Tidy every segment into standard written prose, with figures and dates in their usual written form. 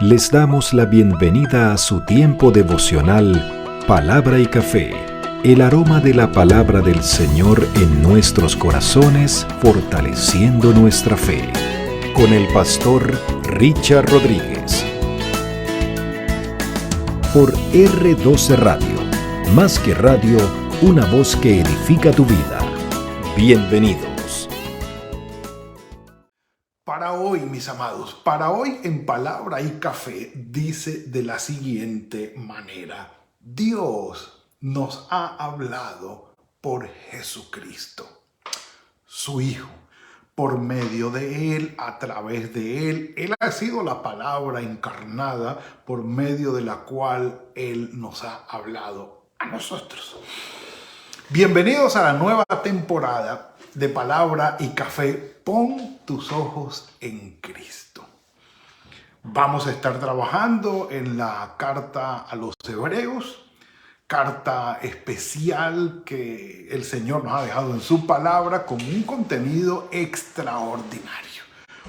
Les damos la bienvenida a su tiempo devocional Palabra y Café, el aroma de la palabra del Señor en nuestros corazones, fortaleciendo nuestra fe. Con el pastor Richard Rodríguez. Por R12 Radio, más que radio, una voz que edifica tu vida. Bienvenidos. Para hoy, mis amados, para hoy en Palabra y Café dice de la siguiente manera: Dios nos ha hablado por Jesucristo, su Hijo. Por medio de Él, a través de Él, Él ha sido la palabra encarnada por medio de la cual Él nos ha hablado a nosotros. Bienvenidos a la nueva temporada de Palabra y Café. Pon tus ojos en Cristo. Vamos a estar trabajando en la carta a los Hebreos, carta especial que el Señor nos ha dejado en su palabra con un contenido extraordinario.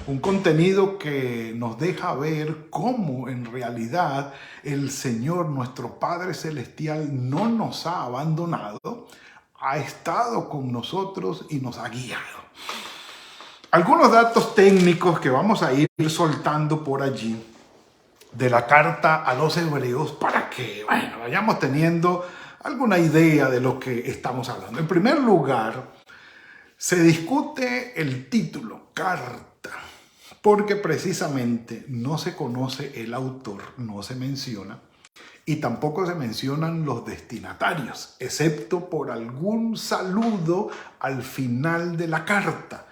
Un contenido que nos deja ver cómo en realidad el Señor, nuestro Padre Celestial, no nos ha abandonado, ha estado con nosotros y nos ha guiado. Algunos datos técnicos que vamos a ir soltando por allí de la carta a los Hebreos para que vayamos teniendo alguna idea de lo que estamos hablando. En primer lugar, se discute el título, carta, porque precisamente no se conoce el autor, no se menciona, y tampoco se mencionan los destinatarios, excepto por algún saludo al final de la carta.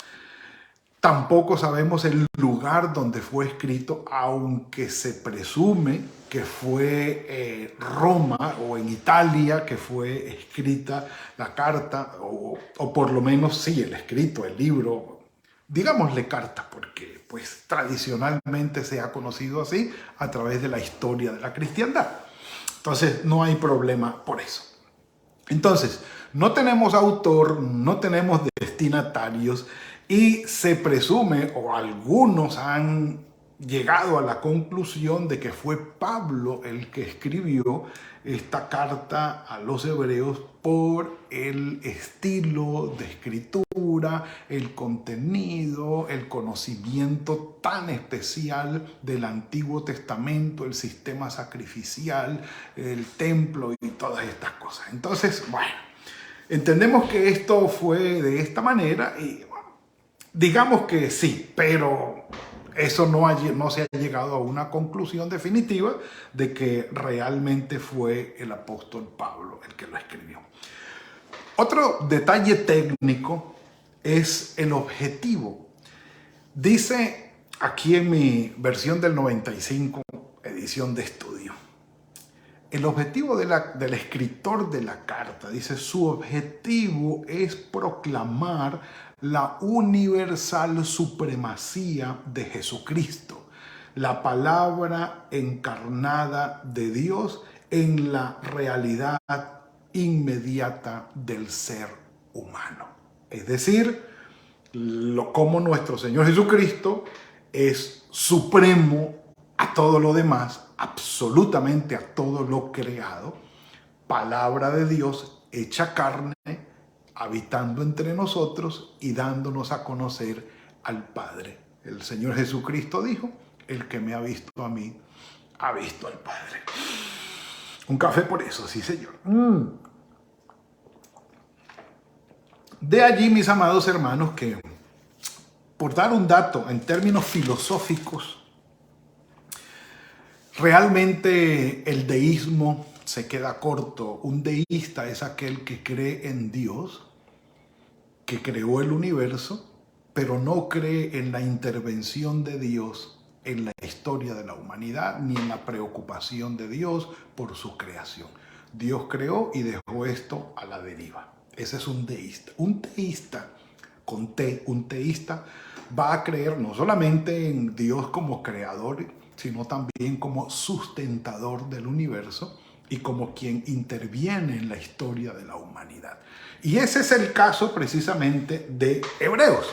Tampoco sabemos el lugar donde fue escrito, aunque se presume que fue Roma o en Italia que fue escrita la carta, o por lo menos sí, el escrito, el libro, digámosle carta, porque pues tradicionalmente se ha conocido así a través de la historia de la cristiandad. Entonces no hay problema por eso. Entonces, no tenemos autor, no tenemos destinatarios, y se presume, o algunos han llegado a la conclusión de que fue Pablo el que escribió esta carta a los Hebreos por el estilo de escritura, el contenido, el conocimiento tan especial del Antiguo Testamento, el sistema sacrificial, el templo y todas estas cosas. Entonces, entendemos que esto fue de esta manera y digamos que sí, pero eso no se ha llegado a una conclusión definitiva de que realmente fue el apóstol Pablo el que lo escribió. Otro detalle técnico es el objetivo. Dice aquí en mi versión del 95, edición de estudio, el objetivo del escritor de la carta, dice, su objetivo es proclamar la universal supremacía de Jesucristo, la palabra encarnada de Dios en la realidad inmediata del ser humano. Es decir, como nuestro Señor Jesucristo es supremo a todo lo demás, absolutamente a todo lo creado, palabra de Dios hecha carne, habitando entre nosotros y dándonos a conocer al Padre. El Señor Jesucristo dijo, el que me ha visto a mí, ha visto al Padre. Un café por eso, sí señor. De allí, mis amados hermanos, que por dar un dato en términos filosóficos, realmente el deísmo se queda corto. Un deísta es aquel que cree en Dios, que creó el universo, pero no cree en la intervención de Dios en la historia de la humanidad, ni en la preocupación de Dios por su creación. Dios creó y dejó esto a la deriva. Ese es un deísta. Un teísta, con T, un teísta va a creer no solamente en Dios como creador, sino también como sustentador del universo y como quien interviene en la historia de la humanidad. Y ese es el caso precisamente de Hebreos.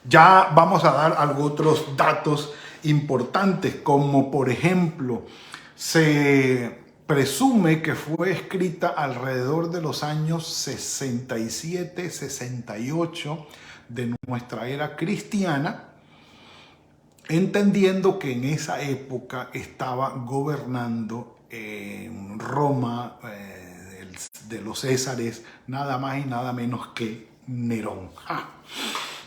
Ya vamos a dar otros datos importantes, como por ejemplo, se presume que fue escrita alrededor de los años 67, 68 de nuestra era cristiana, entendiendo que en esa época estaba gobernando en Roma de los Césares, nada más y nada menos que Nerón.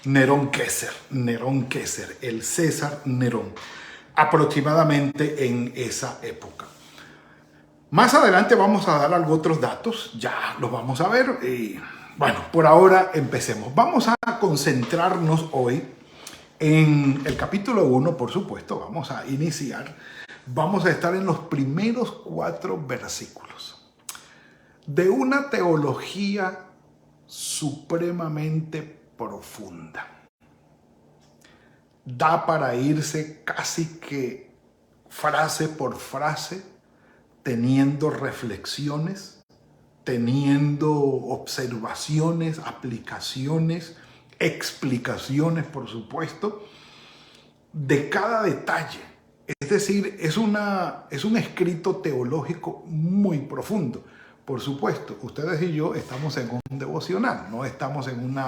Nerón César, el César Nerón, aproximadamente en esa época. Más adelante vamos a dar otros datos, ya los vamos a ver. Y bueno, por ahora empecemos. Vamos a concentrarnos hoy en el capítulo 1, por supuesto, vamos a iniciar. Vamos a estar en los primeros 4 versículos de una teología supremamente profunda. Da para irse casi que frase por frase, teniendo reflexiones, teniendo observaciones, aplicaciones, explicaciones, por supuesto, de cada detalle. Es decir, es un escrito teológico muy profundo. Por supuesto, ustedes y yo estamos en un devocional, no estamos en una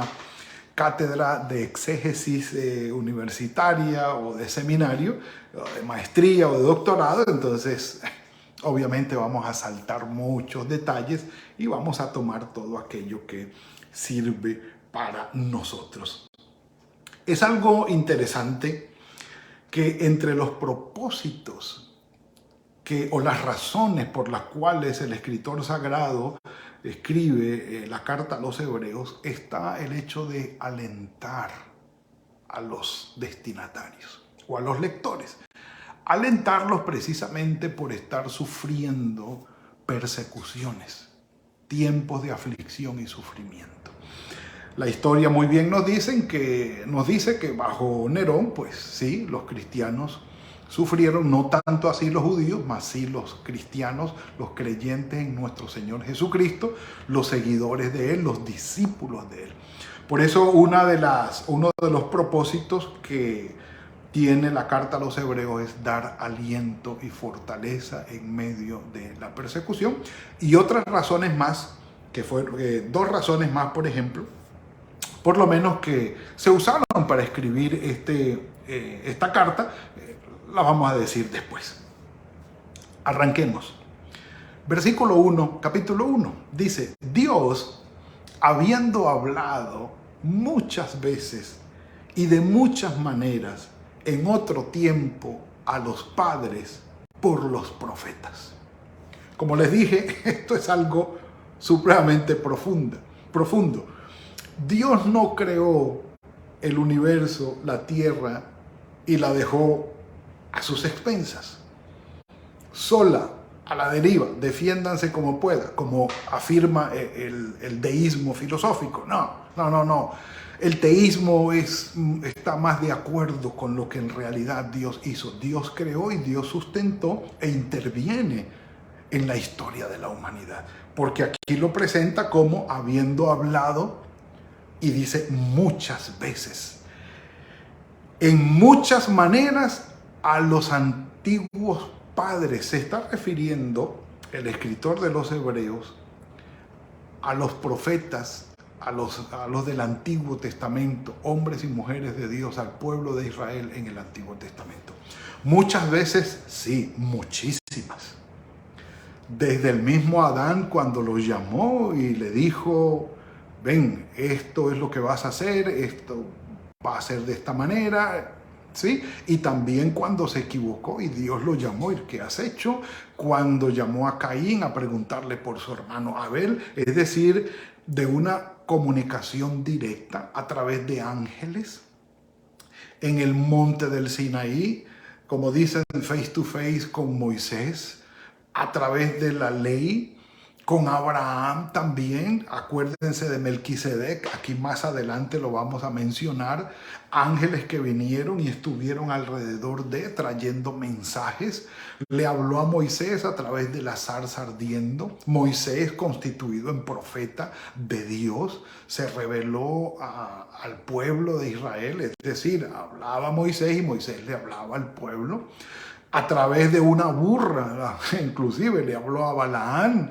cátedra de exégesis universitaria o de seminario, o de maestría o de doctorado, entonces obviamente vamos a saltar muchos detalles y vamos a tomar todo aquello que sirve para nosotros. Es algo interesante que entre los propósitos o las razones por las cuales el escritor sagrado escribe la carta a los hebreos está el hecho de alentar a los destinatarios o a los lectores. Alentarlos precisamente por estar sufriendo persecuciones, tiempos de aflicción y sufrimiento. La historia muy bien nos dice que bajo Nerón, pues sí, los cristianos sufrieron, no tanto así los judíos, mas sí los cristianos, los creyentes en nuestro Señor Jesucristo, los seguidores de Él, los discípulos de Él. Por eso uno de los propósitos que tiene la carta a los hebreos es dar aliento y fortaleza en medio de la persecución. Y otras razones más, que fueron 2 razones más, por ejemplo, por lo menos que se usaron para escribir esta carta, la vamos a decir después. Arranquemos. Versículo 1, capítulo 1, dice: Dios, habiendo hablado muchas veces y de muchas maneras en otro tiempo a los padres por los profetas. Como les dije, esto es algo supremamente profundo. Dios no creó el universo, la tierra, y la dejó a sus expensas, sola, a la deriva, defiéndanse como pueda, como afirma el deísmo filosófico. No. El teísmo está más de acuerdo con lo que en realidad Dios hizo. Dios creó y Dios sustentó e interviene en la historia de la humanidad. Porque aquí lo presenta como habiendo hablado, y dice muchas veces, en muchas maneras, a los antiguos padres. Se está refiriendo el escritor de los Hebreos a los profetas, a los del Antiguo Testamento, hombres y mujeres de Dios, al pueblo de Israel en el Antiguo Testamento. Muchas veces, sí, muchísimas. Desde el mismo Adán, cuando lo llamó y le dijo: ven, esto es lo que vas a hacer, esto va a ser de esta manera, ¿sí? Y también cuando se equivocó y Dios lo llamó: ¿y qué has hecho? Cuando llamó a Caín a preguntarle por su hermano Abel, es decir, de una comunicación directa a través de ángeles en el monte del Sinaí, como dicen, face to face con Moisés, a través de la ley, Con Abraham también, acuérdense de Melquisedec, aquí más adelante lo vamos a mencionar, ángeles que vinieron y estuvieron alrededor de trayendo mensajes. Le habló a Moisés a través de la zarza ardiendo. Moisés, constituido en profeta de Dios, se reveló al pueblo de Israel, es decir, hablaba a Moisés y Moisés le hablaba al pueblo. A través de una burra, inclusive le habló a Balaán,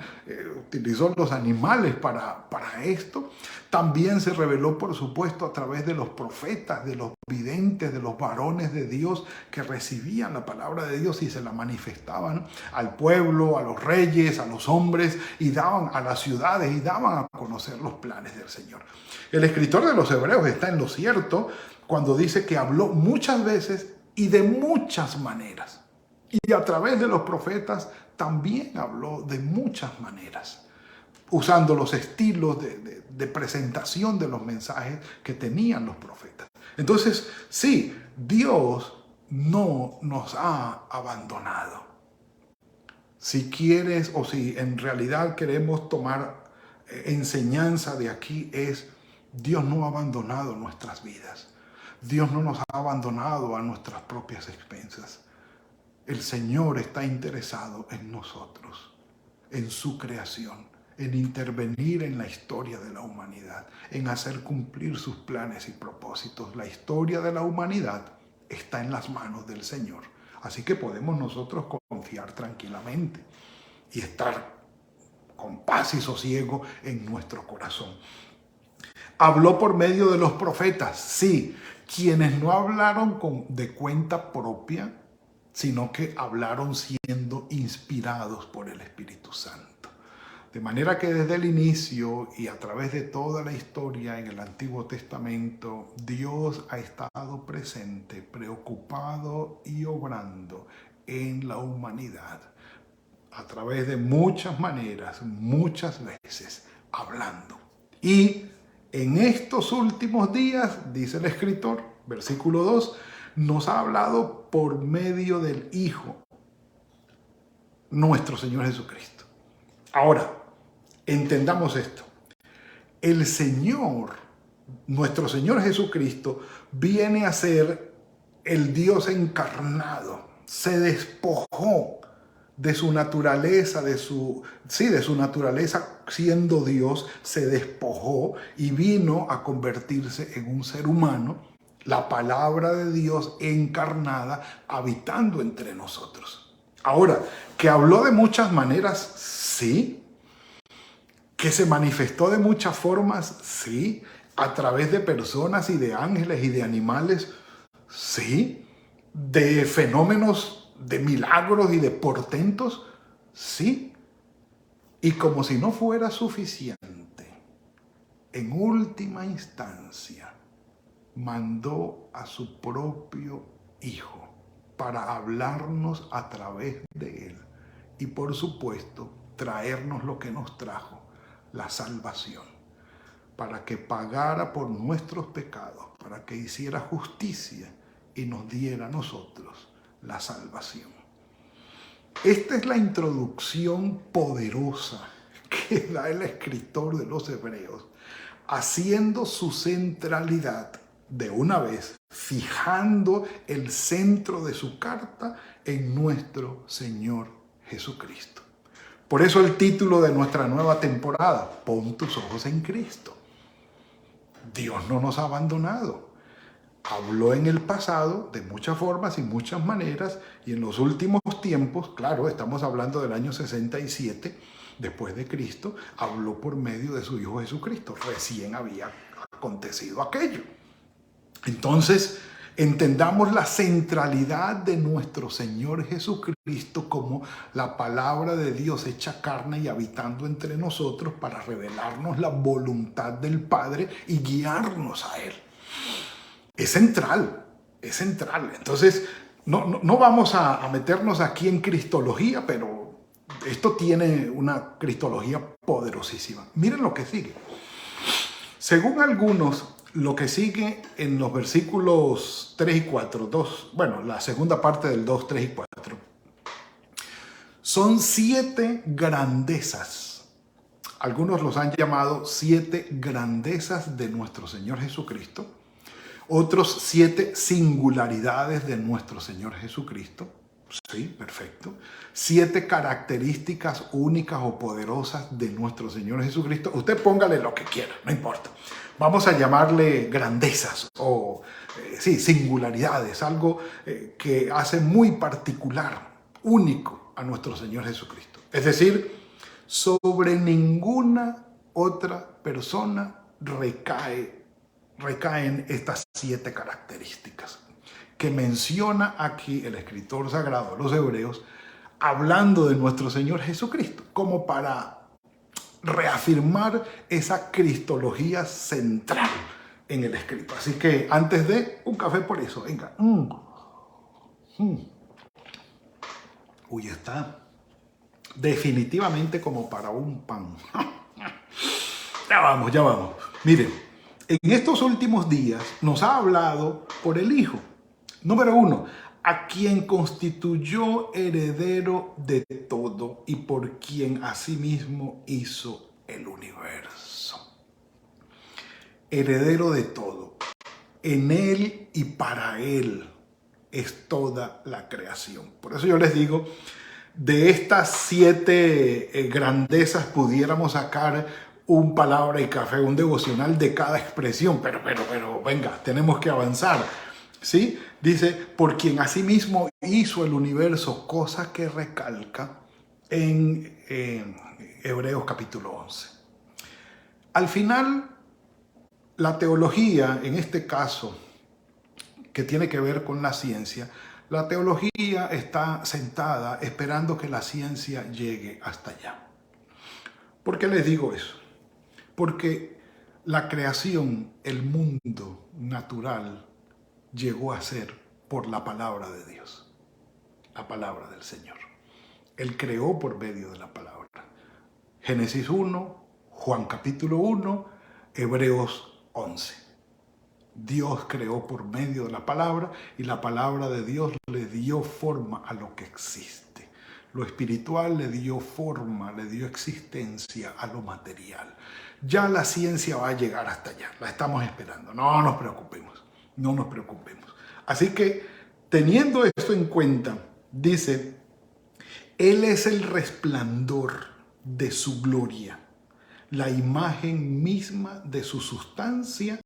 utilizó los animales para esto. También se reveló, por supuesto, a través de los profetas, de los videntes, de los varones de Dios que recibían la palabra de Dios y se la manifestaban al pueblo, a los reyes, a los hombres y daban a las ciudades y daban a conocer los planes del Señor. El escritor de los Hebreos está en lo cierto cuando dice que habló muchas veces y de muchas maneras. Y a través de los profetas también habló de muchas maneras, usando los estilos de presentación de los mensajes que tenían los profetas. Entonces, sí, Dios no nos ha abandonado. Si quieres o si en realidad queremos tomar enseñanza de aquí es, Dios no ha abandonado nuestras vidas. Dios no nos ha abandonado a nuestras propias expensas. El Señor está interesado en nosotros, en su creación, en intervenir en la historia de la humanidad, en hacer cumplir sus planes y propósitos. La historia de la humanidad está en las manos del Señor. Así que podemos nosotros confiar tranquilamente y estar con paz y sosiego en nuestro corazón. Habló por medio de los profetas, sí, quienes no hablaron de cuenta propia, sino que hablaron siendo inspirados por el Espíritu Santo. De manera que desde el inicio y a través de toda la historia en el Antiguo Testamento, Dios ha estado presente, preocupado y obrando en la humanidad. A través de muchas maneras, muchas veces, hablando. Y en estos últimos días, dice el escritor, versículo 2, nos ha hablado por medio del Hijo, nuestro Señor Jesucristo. Ahora, entendamos esto. El Señor, nuestro Señor Jesucristo, viene a ser el Dios encarnado. Se despojó de su naturaleza, de su naturaleza siendo Dios, se despojó y vino a convertirse en un ser humano, la palabra de Dios encarnada, habitando entre nosotros. Ahora, que habló de muchas maneras, sí. Que se manifestó de muchas formas, sí. A través de personas y de ángeles y de animales, sí. De fenómenos, de milagros y de portentos, sí. Y como si no fuera suficiente, en última instancia, mandó a su propio Hijo para hablarnos a través de Él y, por supuesto, traernos lo que nos trajo, la salvación, para que pagara por nuestros pecados, para que hiciera justicia y nos diera a nosotros la salvación. Esta es la introducción poderosa que da el escritor de los Hebreos, haciendo su centralidad de una vez, fijando el centro de su carta en nuestro Señor Jesucristo. Por eso el título de nuestra nueva temporada, Pon tus ojos en Cristo. Dios no nos ha abandonado. Habló en el pasado de muchas formas y muchas maneras, y en los últimos tiempos, claro, estamos hablando del año 67 después de Cristo, habló por medio de su Hijo Jesucristo. Recién había acontecido aquello. Entonces, entendamos la centralidad de nuestro Señor Jesucristo como la palabra de Dios hecha carne y habitando entre nosotros para revelarnos la voluntad del Padre y guiarnos a Él. Es central, es central. Entonces, no vamos a meternos aquí en cristología, pero esto tiene una cristología poderosísima. Miren lo que sigue. Según algunos, lo que sigue en los versículos 3 y 4, la segunda parte del 2, 3 y 4, son 7 grandezas Algunos los han llamado 7 grandezas de nuestro Señor Jesucristo, otros 7 singularidades de nuestro Señor Jesucristo. Sí, perfecto. 7 características únicas o poderosas de nuestro Señor Jesucristo. Usted póngale lo que quiera, no importa. Vamos a llamarle grandezas o sí, singularidades, algo que hace muy particular, único a nuestro Señor Jesucristo. Es decir, sobre ninguna otra persona recaen estas 7 características que menciona aquí el escritor sagrado de los Hebreos, hablando de nuestro Señor Jesucristo, como para reafirmar esa cristología central en el escrito. Así que antes de un café por eso, venga. Uy, está definitivamente como para un pan. Ya vamos, ya vamos. Miren, en estos últimos días nos ha hablado por el Hijo. Número 1, a quien constituyó heredero de todo y por quien asimismo hizo el universo. Heredero de todo. En Él y para Él es toda la creación. Por eso yo les digo, de estas 7 grandezas pudiéramos sacar un palabra y café, un devocional de cada expresión, pero venga, tenemos que avanzar. ¿Sí? Dice, por quien asimismo hizo el universo, cosa que recalca en Hebreos capítulo 11. Al final, la teología, en este caso, que tiene que ver con la ciencia, la teología está sentada esperando que la ciencia llegue hasta allá. ¿Por qué les digo eso? Porque la creación, el mundo natural, llegó a ser por la palabra de Dios, la palabra del Señor. Él creó por medio de la palabra. Génesis 1, Juan capítulo 1, Hebreos 11. Dios creó por medio de la palabra y la palabra de Dios le dio forma a lo que existe. Lo espiritual le dio forma, le dio existencia a lo material. Ya la ciencia va a llegar hasta allá, la estamos esperando, no nos preocupemos. No nos preocupemos. Así que, teniendo esto en cuenta, dice, Él es el resplandor de su gloria, la imagen misma de su sustancia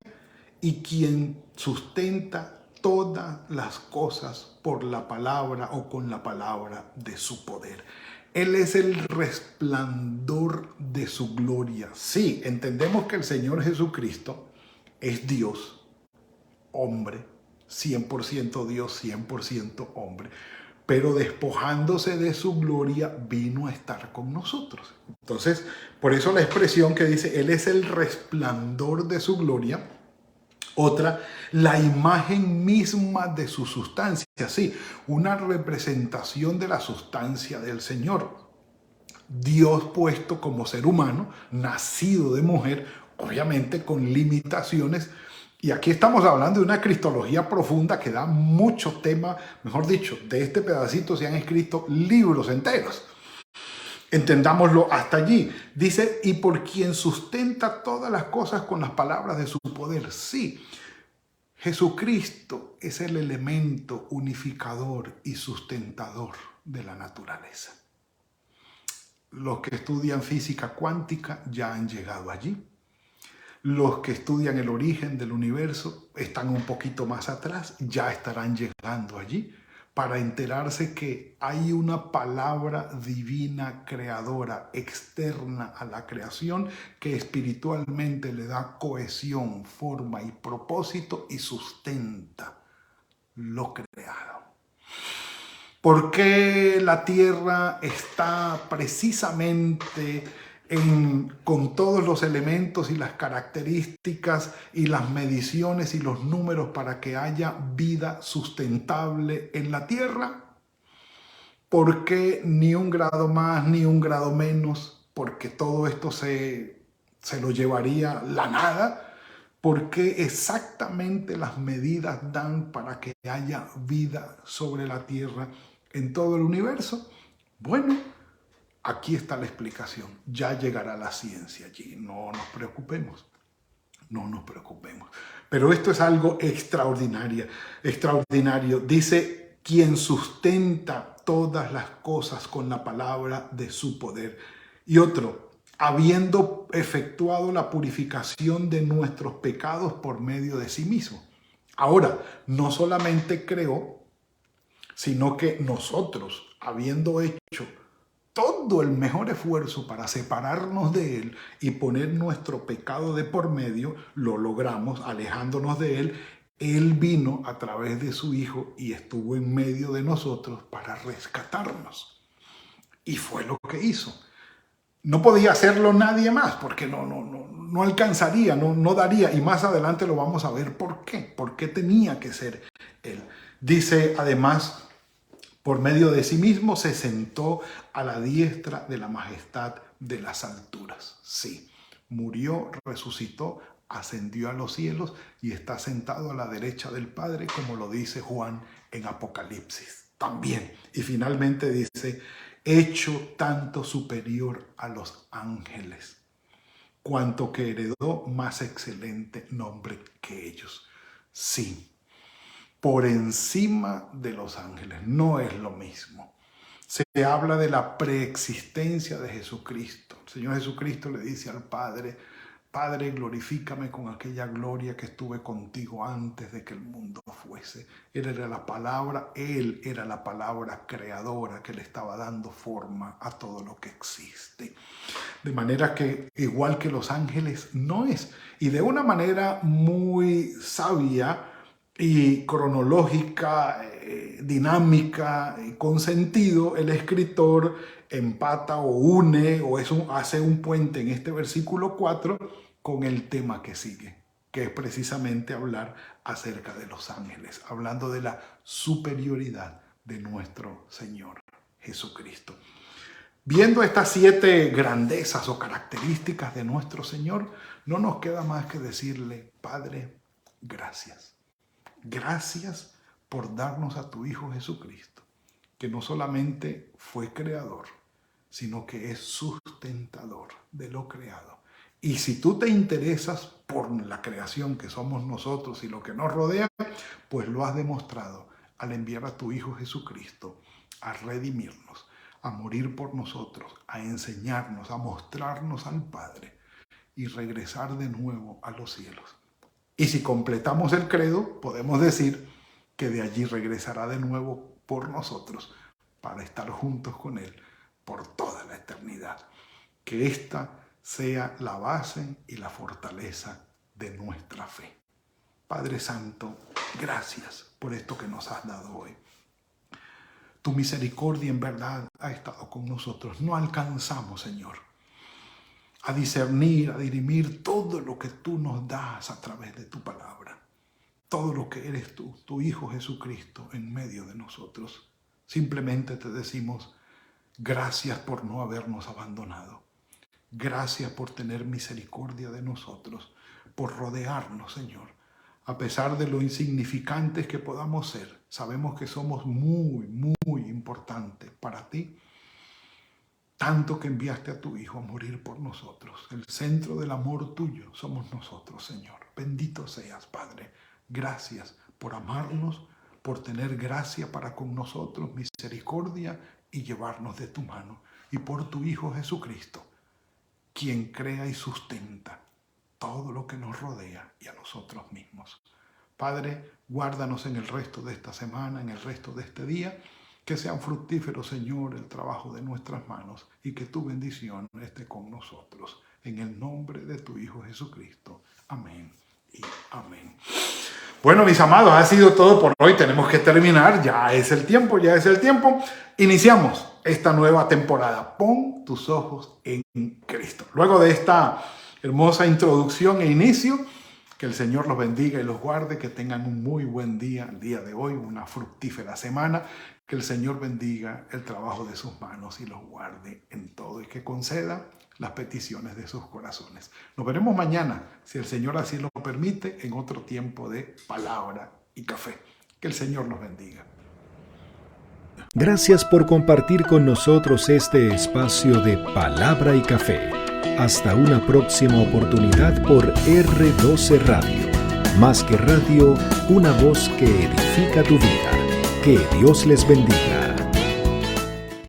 y quien sustenta todas las cosas por la palabra o con la palabra de su poder. Él es el resplandor de su gloria. Sí, entendemos que el Señor Jesucristo es Dios, hombre, 100% Dios, 100% hombre, pero despojándose de su gloria vino a estar con nosotros. Entonces, por eso la expresión que dice, Él es el resplandor de su gloria. Otra, la imagen misma de su sustancia, sí, una representación de la sustancia del Señor. Dios puesto como ser humano, nacido de mujer, obviamente con limitaciones. Y aquí estamos hablando de una cristología profunda que da mucho tema, mejor dicho, de este pedacito se han escrito libros enteros. Entendámoslo hasta allí. Dice, y por quien sustenta todas las cosas con las palabras de su poder. Sí, Jesucristo es el elemento unificador y sustentador de la naturaleza. Los que estudian física cuántica ya han llegado allí. Los que estudian el origen del universo están un poquito más atrás, ya estarán llegando allí para enterarse que hay una palabra divina creadora externa a la creación que espiritualmente le da cohesión, forma y propósito y sustenta lo creado. ¿Por qué la tierra está precisamente con todos los elementos y las características y las mediciones y los números para que haya vida sustentable en la Tierra? ¿Por qué ni un grado más ni un grado menos? Porque todo esto se lo llevaría la nada. ¿Por qué exactamente las medidas dan para que haya vida sobre la Tierra en todo el universo? Bueno, Aquí está la explicación. Ya llegará la ciencia allí. No nos preocupemos. No nos preocupemos. Pero esto es algo extraordinario. Extraordinario. Dice, quien sustenta todas las cosas con la palabra de su poder. Y otro, habiendo efectuado la purificación de nuestros pecados por medio de sí mismo. Ahora, no solamente creó, sino que nosotros, habiendo hecho todo el mejor esfuerzo para separarnos de Él y poner nuestro pecado de por medio, lo logramos alejándonos de Él. Él vino a través de su Hijo y estuvo en medio de nosotros para rescatarnos. Y fue lo que hizo. No podía hacerlo nadie más porque no alcanzaría, no daría. Y más adelante lo vamos a ver por qué. ¿Por qué tenía que ser Él? Dice además, por medio de sí mismo se sentó a la diestra de la majestad de las alturas. Sí, murió, resucitó, ascendió a los cielos y está sentado a la derecha del Padre, como lo dice Juan en Apocalipsis también. Y finalmente dice, hecho tanto superior a los ángeles, cuanto que heredó más excelente nombre que ellos. Sí, por encima de los ángeles, no es lo mismo. Se habla de la preexistencia de Jesucristo. El Señor Jesucristo le dice al Padre, Padre, glorifícame con aquella gloria que estuve contigo antes de que el mundo fuese. Él era la palabra creadora que le estaba dando forma a todo lo que existe. De manera que, igual que los ángeles, no es. Y de una manera muy sabia y cronológica, dinámica, con sentido, el escritor empata o une o hace un puente en este versículo 4 con el tema que sigue, que es precisamente hablar acerca de los ángeles, hablando de la superioridad de nuestro Señor Jesucristo. Viendo estas 7 grandezas o características de nuestro Señor, no nos queda más que decirle, Padre, gracias. Gracias por darnos a tu Hijo Jesucristo, que no solamente fue creador, sino que es sustentador de lo creado. Y si tú te interesas por la creación que somos nosotros y lo que nos rodea, pues lo has demostrado al enviar a tu Hijo Jesucristo a redimirnos, a morir por nosotros, a enseñarnos, a mostrarnos al Padre y regresar de nuevo a los cielos. Y si completamos el credo, podemos decir que de allí regresará de nuevo por nosotros para estar juntos con Él por toda la eternidad. Que esta sea la base y la fortaleza de nuestra fe. Padre Santo, gracias por esto que nos has dado hoy. Tu misericordia en verdad ha estado con nosotros. No alcanzamos, Señor, a discernir, a dirimir todo lo que tú nos das a través de tu palabra. Todo lo que eres tú, tu Hijo Jesucristo, en medio de nosotros. Simplemente te decimos, gracias por no habernos abandonado. Gracias por tener misericordia de nosotros, por rodearnos, Señor. A pesar de lo insignificantes que podamos ser, sabemos que somos muy, muy importantes para ti. Tanto que enviaste a tu Hijo a morir por nosotros. El centro del amor tuyo somos nosotros, Señor. Bendito seas, Padre. Gracias por amarnos, por tener gracia para con nosotros, misericordia y llevarnos de tu mano. Y por tu Hijo Jesucristo, quien crea y sustenta todo lo que nos rodea y a nosotros mismos. Padre, guárdanos en el resto de esta semana, en el resto de este día. Que sean fructíferos, Señor, el trabajo de nuestras manos y que tu bendición esté con nosotros. En el nombre de tu Hijo Jesucristo. Amén y amén. Bueno, mis amados, ha sido todo por hoy. Tenemos que terminar. Ya es el tiempo, ya es el tiempo. Iniciamos esta nueva temporada. Pon tus ojos en Cristo. Luego de esta hermosa introducción e inicio, que el Señor los bendiga y los guarde, que tengan un muy buen día el día de hoy, una fructífera semana. Que el Señor bendiga el trabajo de sus manos y los guarde en todo y que conceda las peticiones de sus corazones. Nos veremos mañana, si el Señor así lo permite, en otro tiempo de palabra y café. Que el Señor nos bendiga. Gracias por compartir con nosotros este espacio de Palabra y Café. Hasta una próxima oportunidad por R12 Radio. Más que radio, una voz que edifica tu vida. Que Dios les bendiga.